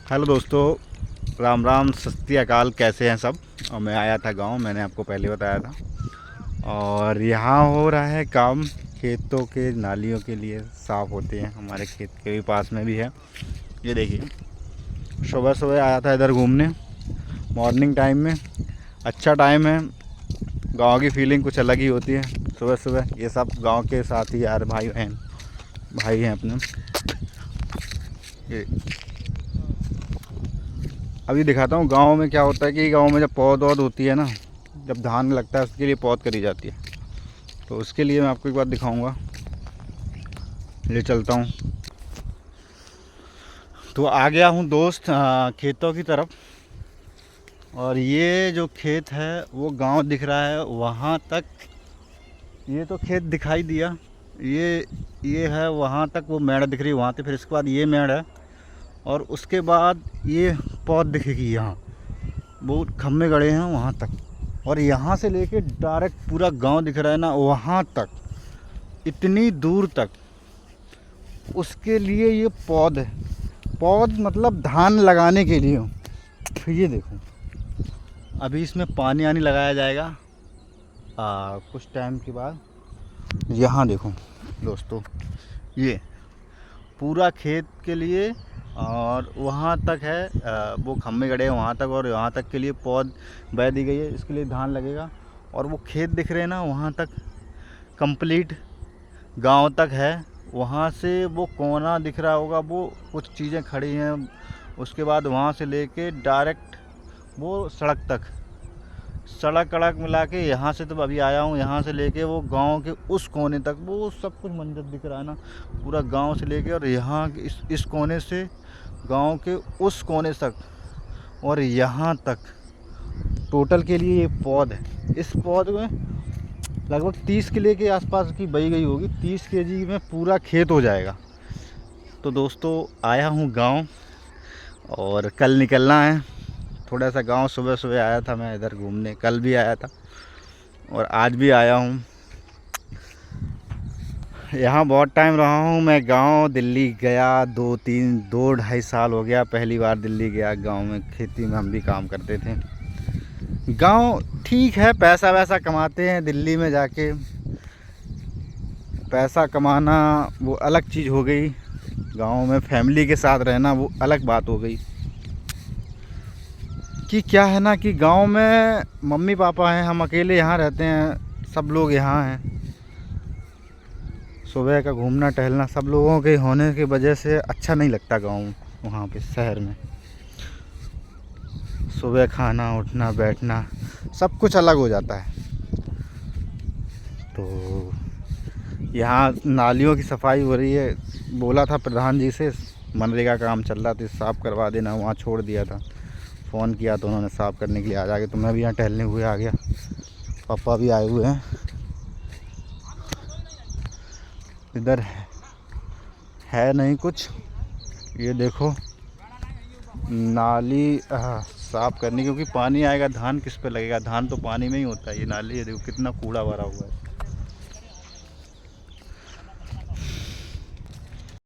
Hello दोस्तों, राम राम सत श्री अकाल। कैसे हैं सब। और मैं आया था गांव, मैंने आपको पहले बताया था। और यहाँ हो रहा है काम, खेतों के नालियों के लिए साफ़ होते हैं। हमारे खेत के भी पास में भी है। ये देखिए, सुबह सुबह आया था इधर घूमने, मॉर्निंग टाइम में। अच्छा टाइम है, गांव की फीलिंग कुछ अलग ही होती है सुबह सुबह। ये सब गांव के साथ ही यार भाई बहन भाई हैं अपने। ये अभी दिखाता हूँ गांव में क्या होता है कि गांव में जब पौध वौध होती है ना, जब धान लगता है उसके लिए पौध करी जाती है। तो उसके लिए मैं आपको एक बात दिखाऊंगा, ले चलता हूँ। तो आ गया हूँ दोस्त खेतों की तरफ। और ये जो खेत है वो गांव दिख रहा है वहाँ तक। ये तो खेत दिखाई दिया, ये है वहाँ तक, वो मेड़ दिख रही है वहाँ से। फिर इसके बाद ये मेड़ है और उसके बाद ये पौध दिखेगी यहाँ, वो खम्भे गड़े हैं वहाँ तक। और यहाँ से लेके डायरेक्ट पूरा गांव दिख रहा है ना वहाँ तक, इतनी दूर तक। उसके लिए ये पौध है, पौध मतलब धान लगाने के लिए। फिर ये देखो, अभी इसमें पानी आनी लगाया जाएगा कुछ टाइम के बाद। यहाँ देखो दोस्तों, ये पूरा खेत के लिए और वहाँ तक है वो खम्भे गड़े हैं वहाँ तक। और वहाँ तक के लिए पौध बह दी गई है, इसके लिए धान लगेगा। और वो खेत दिख रहे हैं ना वहाँ तक कंप्लीट गांव तक है। वहाँ से वो कोना दिख रहा होगा, वो कुछ चीज़ें खड़ी हैं। उसके बाद वहाँ से लेके डायरेक्ट वो सड़क तक, सड़क कड़क मिला के यहाँ से तो अभी आया हूँ, यहाँ से लेके वो गांव के उस कोने तक वो सब कुछ मंजर दिख रहा है ना, पूरा गांव से लेके। और यहाँ इस कोने से गांव के उस कोने तक और यहाँ तक टोटल के लिए ये पौध है। इस पौध में लगभग 30 किले के आसपास की बही गई होगी। 30 केजी में पूरा खेत हो जाएगा। तो दोस्तों आया हूँ गांव और कल निकलना है थोड़ा सा गांव। सुबह सुबह आया था मैं इधर घूमने, कल भी आया था और आज भी आया हूँ। यहाँ बहुत टाइम रहा हूँ मैं। गांव दिल्ली गया 2-2.5 साल हो गया। पहली बार दिल्ली गया। गांव में खेती में हम भी काम करते थे। गांव ठीक है, पैसा वैसा कमाते हैं। दिल्ली में जाके पैसा कमाना वो अलग चीज़ हो गई, गांव में फैमिली के साथ रहना वो अलग बात हो गई। कि क्या है ना कि गांव में मम्मी पापा हैं, हम अकेले यहाँ रहते हैं, सब लोग यहाँ हैं। सुबह का घूमना टहलना सब लोगों के होने की वजह से अच्छा नहीं लगता गांव। वहाँ पे शहर में सुबह खाना उठना बैठना सब कुछ अलग हो जाता है। तो यहाँ नालियों की सफाई हो रही है। बोला था प्रधान जी से, मनरेगा का काम चल रहा था, साफ़ करवा देना। वहाँ छोड़ दिया था, फ़ोन किया तो उन्होंने साफ़ करने के लिए आ जाके। तो मैं भी यहाँ टहलने हुए आ गया, पापा भी आए हुए हैं। इधर है नहीं कुछ, ये देखो नाली साफ़ करनी, क्योंकि पानी आएगा धान किस पे लगेगा। धान तो पानी में ही होता है। ये नाली, ये देखो कितना कूड़ा भरा हुआ है।